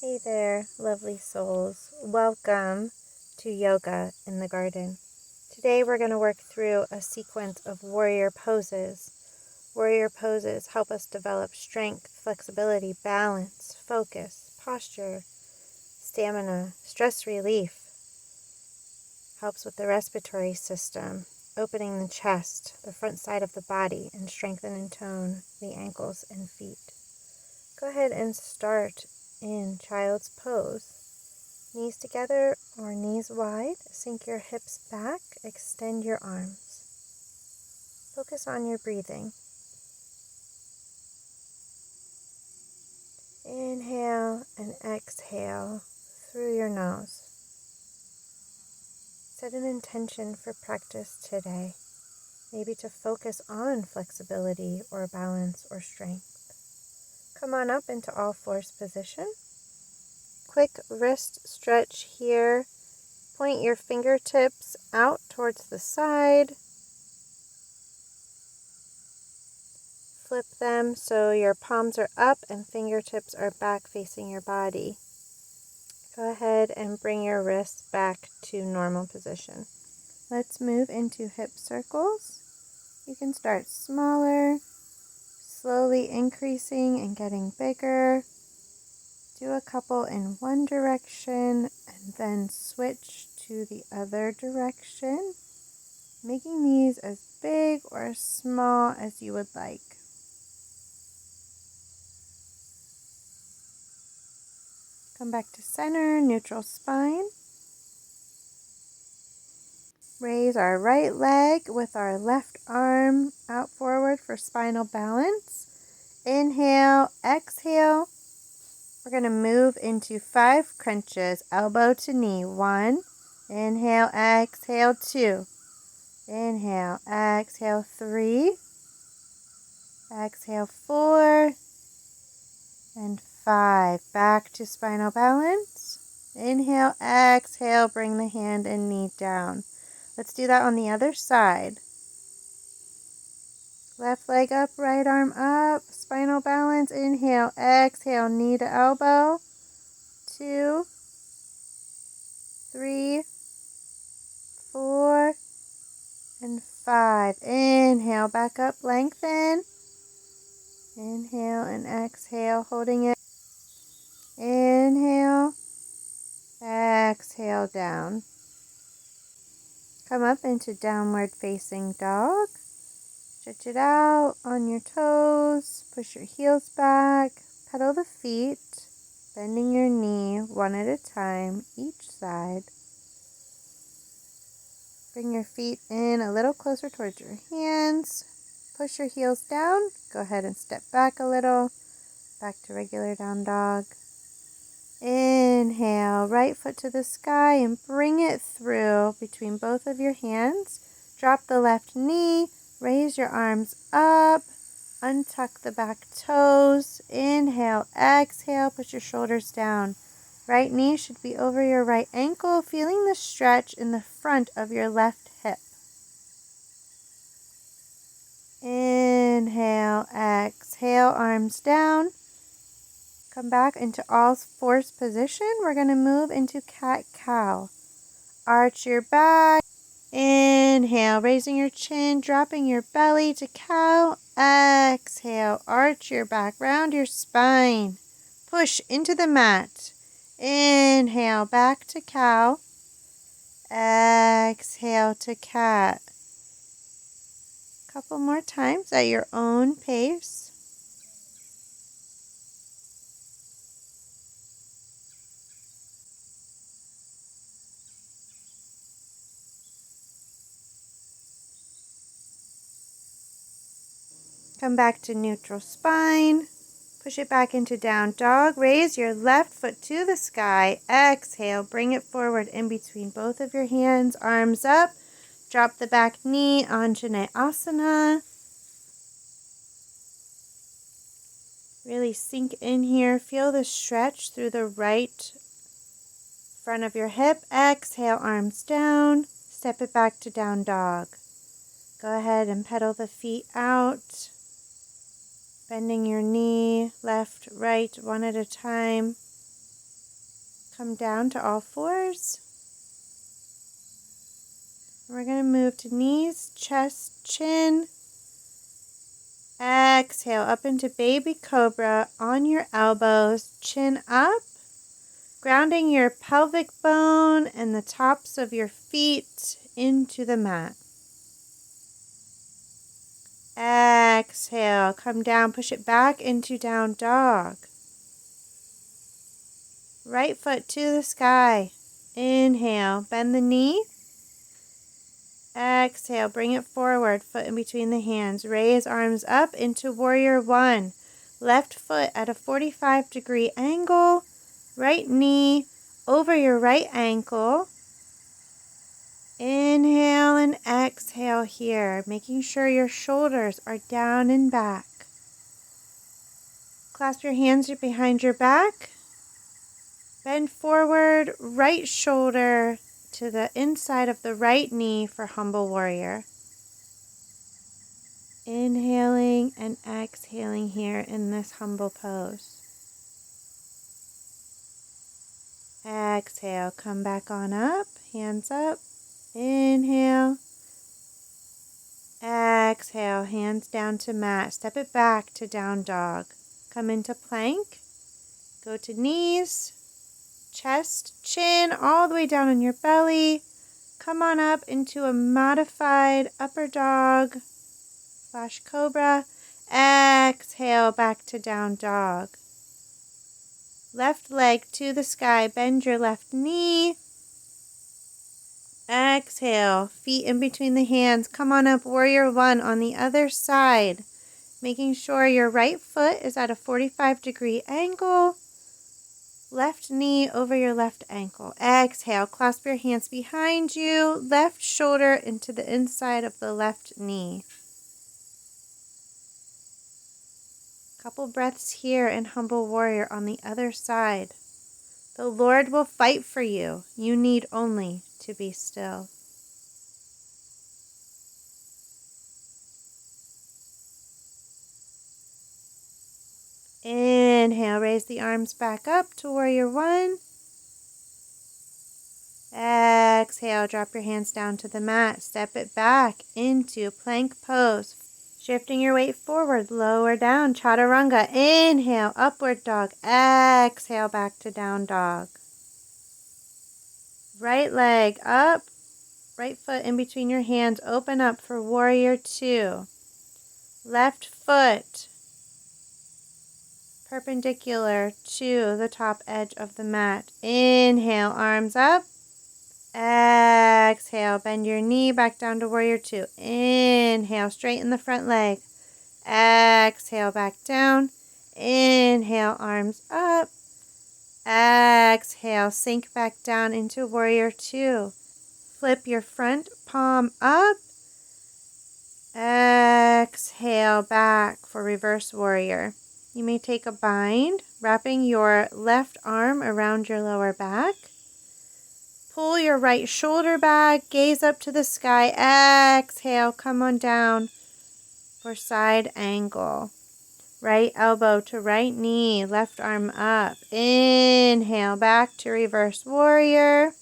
Hey there, lovely souls. Welcome to Yoga in the Garden. Today we're going to work through a sequence of warrior poses. Warrior poses help us develop strength, flexibility, balance, focus, posture, stamina, stress relief. Helps with the respiratory system, opening the chest, the front side of the body, and strengthen and tone the ankles and feet. Go ahead and start in child's pose. Knees together or knees wide. Sink your hips back. Extend your arms. Focus on your breathing. Inhale and exhale through your nose. Set an intention for practice today. Maybe to focus on flexibility or balance or strength. Come on up into all fours position. Quick wrist stretch here. Point your fingertips out towards the side. Flip them so your palms are up and fingertips are back facing your body. Go ahead and bring your wrists back to normal position. Let's move into hip circles. You can start smaller, slowly increasing and getting bigger. Do a couple in one direction and then switch to the other direction, making these as big or as small as you would like. Come back to center, neutral spine. Raise our right leg with our left arm out forward for spinal balance. Inhale, exhale. We're going to move into 5 crunches, elbow to knee. 1. Inhale, exhale, 2. Inhale, exhale, 3. Exhale, 4. And 5. Back to spinal balance. Inhale, exhale, bring the hand and knee down. Let's do that on the other side. Left leg up, right arm up, spinal balance. Inhale, exhale, knee to elbow. 2, 3, 4, and 5. Inhale, back up, lengthen. Inhale and exhale, holding it. Inhale, exhale, down. Come up into downward facing dog. Stretch it out on your toes. Push your heels back. Pedal the feet. Bending your knee one at a time, each side. Bring your feet in a little closer towards your hands. Push your heels down. Go ahead and step back a little. Back to regular down dog. Inhale, right foot to the sky and bring it through between both of your hands. Drop the left knee. Raise your arms up. Untuck the back toes. Inhale, exhale, push your shoulders down. Right knee should be over your right ankle, feeling the stretch in the front of your left hip. Inhale, exhale, arms down. Come back into all fours position. We're going to move into cat-cow. Arch your back. Inhale, raising your chin, dropping your belly to cow. Exhale, arch your back, round your spine. Push into the mat. Inhale, back to cow. Exhale to cat. Couple more times at your own pace. Come back to neutral spine. Push it back into down dog. Raise your left foot to the sky. Exhale, bring it forward in between both of your hands. Arms up. Drop the back knee, Anjaneyasana. Really sink in here. Feel the stretch through the right front of your hip. Exhale, arms down. Step it back to down dog. Go ahead and pedal the feet out. Bending your knee, left, right, one at a time. Come down to all fours. We're going to move to knees, chest, chin. Exhale up into baby cobra on your elbows, chin up, grounding your pelvic bone and the tops of your feet into the mat. Exhale, come down, push it back into down dog. Right foot to the sky. Inhale, bend the knee. Exhale, bring it forward, foot in between the hands. Raise arms up into warrior one. Left foot at a 45-degree angle. Right knee over your right ankle. Inhale and exhale here, making sure your shoulders are down and back. Clasp your hands behind your back. Bend forward, right shoulder to the inside of the right knee for humble warrior. Inhaling and exhaling here in this humble pose. Exhale, come back on up, hands up. Inhale. Exhale, hands down to mat. Step it back to down dog. Come into plank. Go to knees, chest, chin, all the way down on your belly. Come on up into a modified upper dog / cobra. Exhale, back to down dog. Left leg to the sky. Bend your left knee. Exhale, feet in between the hands. Come on up, warrior one on the other side. Making sure your right foot is at a 45-degree angle. Left knee over your left ankle. Exhale, clasp your hands behind you. Left shoulder into the inside of the left knee. Couple breaths here in humble warrior on the other side. The Lord will fight for you. You need only to be still. Inhale, raise the arms back up to warrior one. Exhale, drop your hands down to the mat. Step it back into plank pose. Shifting your weight forward, lower down, chaturanga. Inhale, upward dog. Exhale, back to down dog. Right leg up, right foot in between your hands. Open up for warrior two. Left foot perpendicular to the top edge of the mat. Inhale, arms up. Exhale, bend your knee back down to warrior two. Inhale, straighten the front leg. Exhale, back down. Inhale, arms up. Exhale, sink back down into warrior two. Flip your front palm up. Exhale, back for reverse warrior. You may take a bind, wrapping your left arm around your lower back. Pull your right shoulder back, gaze up to the sky. Exhale, come on down for side angle. Right elbow to right knee, left arm up. Inhale, back to reverse warrior.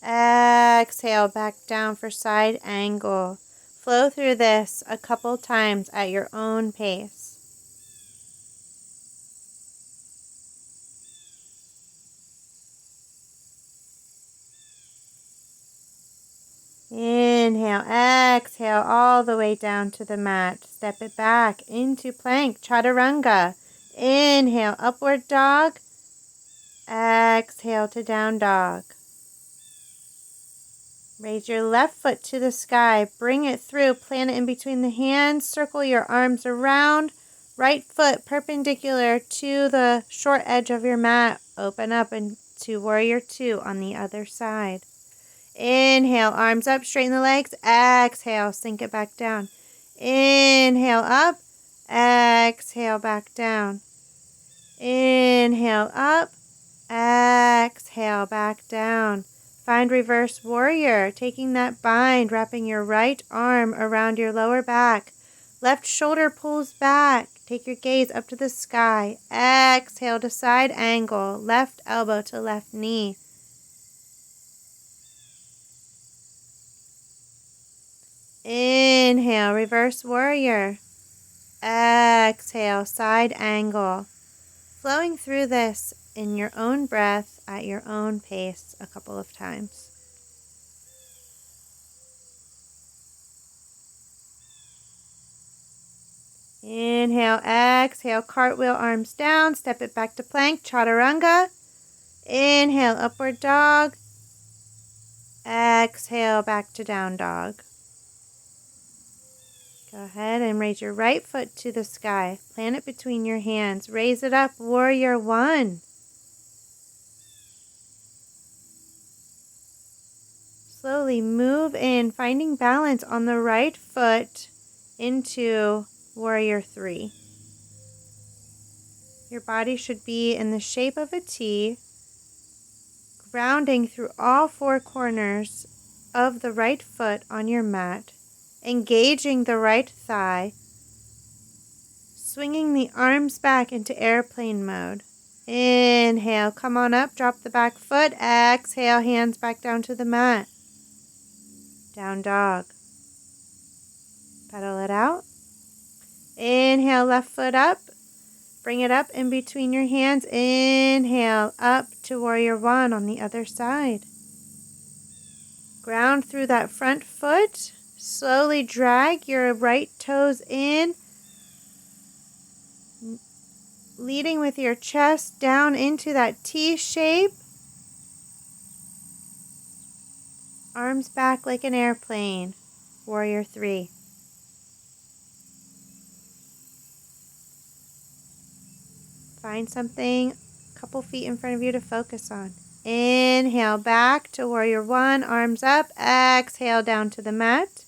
Exhale, back down for side angle. Flow through this a couple times at your own pace. Inhale, exhale all the way down to the mat. Step it back into plank, chaturanga. Inhale, upward dog. Exhale to down dog. Raise your left foot to the sky. Bring it through. Plant it in between the hands. Circle your arms around. Right foot perpendicular to the short edge of your mat. Open up into warrior two on the other side. Inhale, arms up, straighten the legs. Exhale, sink it back down. Inhale, up. Exhale, back down. Inhale, up. Exhale, back down. Find reverse warrior, taking that bind, wrapping your right arm around your lower back. Left shoulder pulls back. Take your gaze up to the sky. Exhale to side angle. Left elbow to left knee. Inhale, reverse warrior. Exhale, side angle. Flowing through this in your own breath at your own pace a couple of times. Inhale, exhale, cartwheel, arms down, step it back to plank, chaturanga. Inhale, upward dog. Exhale, back to down dog. Go ahead and raise your right foot to the sky. Plant it between your hands. Raise it up, warrior one. Slowly move in, finding balance on the right foot into warrior three. Your body should be in the shape of a T, grounding through all four corners of the right foot on your mat, engaging the right thigh, swinging the arms back into airplane mode. Inhale, come on up, drop the back foot. Exhale, hands back down to the mat. Down dog. Pedal it out. Inhale, left foot up. Bring it up in between your hands. Inhale, up to warrior one on the other side. Ground through that front foot. Slowly drag your right toes in. Leading with your chest down into that T shape. Arms back like an airplane. Warrior three. Find something a couple feet in front of you to focus on. Inhale, back to warrior one, arms up. Exhale, down to the mat.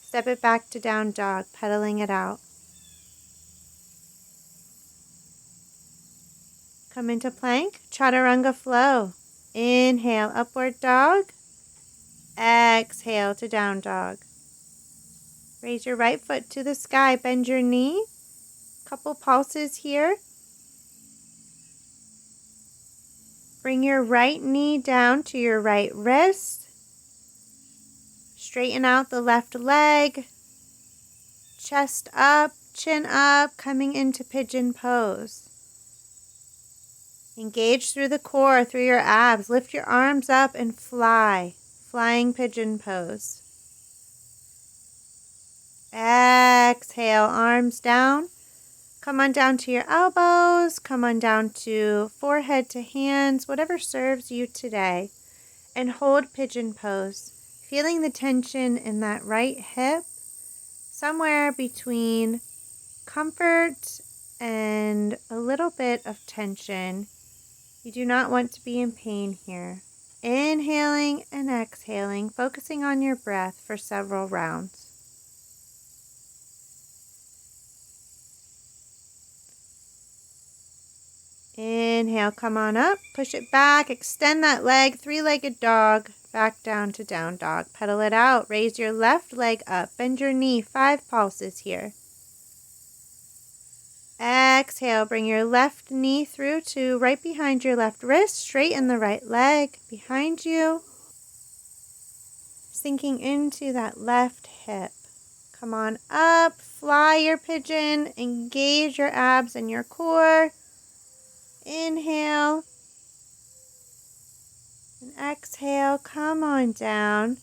Step it back to down dog, pedaling it out. Come into plank, chaturanga flow. Inhale, upward dog. Exhale to down dog. Raise your right foot to the sky, bend your knee. Couple pulses here. Bring your right knee down to your right wrist. Straighten out the left leg. Chest up, chin up, coming into pigeon pose. Engage through the core, through your abs. Lift your arms up and fly. Flying pigeon pose. Exhale, arms down. Come on down to your elbows. Come on down to forehead to hands, whatever serves you today. And hold pigeon pose. Feeling the tension in that right hip. Somewhere between comfort and a little bit of tension. You do not want to be in pain here. Inhaling and exhaling, focusing on your breath for several rounds. Inhale, come on up, push it back, extend that leg, three-legged dog, back down to down dog. Pedal it out, raise your left leg up, bend your knee, 5 pulses here. Exhale, bring your left knee through to right behind your left wrist, straighten the right leg behind you. Sinking into that left hip. Come on up, fly your pigeon, engage your abs and your core. Inhale. And exhale, come on down.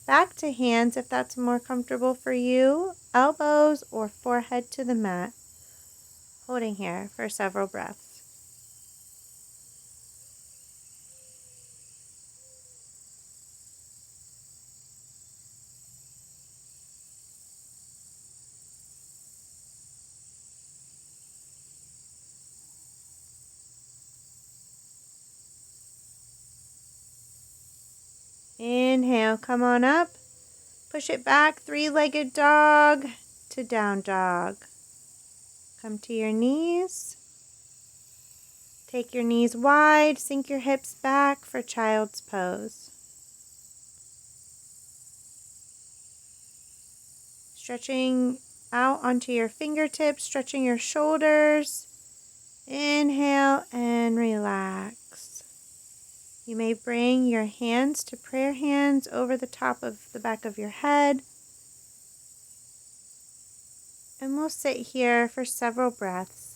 Back to hands if that's more comfortable for you. Elbows or forehead to the mat. Holding here for several breaths. Inhale, come on up. Push it back, three-legged dog to down dog. Come to your knees. Take your knees wide, sink your hips back for child's pose. Stretching out onto your fingertips, stretching your shoulders. Inhale and relax. You may bring your hands to prayer hands over the top of the back of your head. And we'll sit here for several breaths.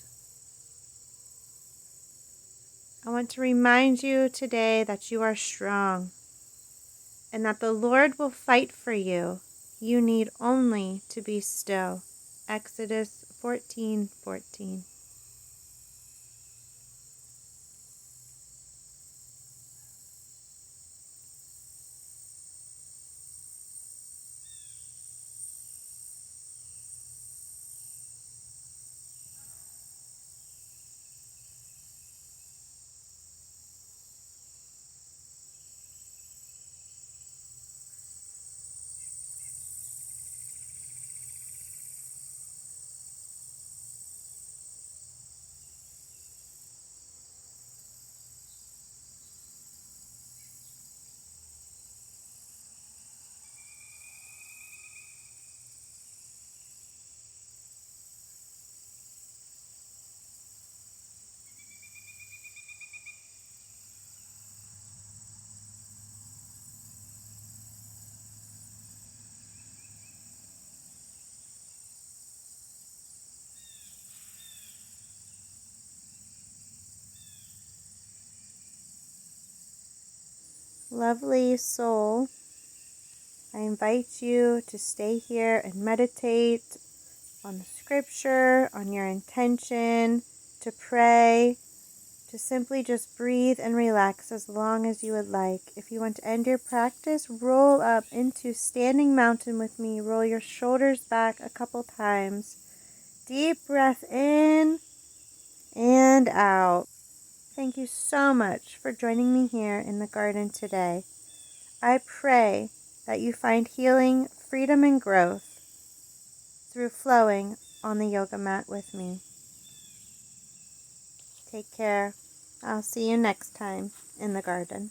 I want to remind you today that you are strong and that the Lord will fight for you. You need only to be still. Exodus 14:14. Lovely soul, I invite you to stay here and meditate on the scripture, on your intention, to pray, to simply just breathe and relax as long as you would like. If you want to end your practice, roll up into standing mountain with me. Roll your shoulders back a couple times. Deep breath in and out. Thank you so much for joining me here in the garden today. I pray that you find healing, freedom, and growth through flowing on the yoga mat with me. Take care. I'll see you next time in the garden.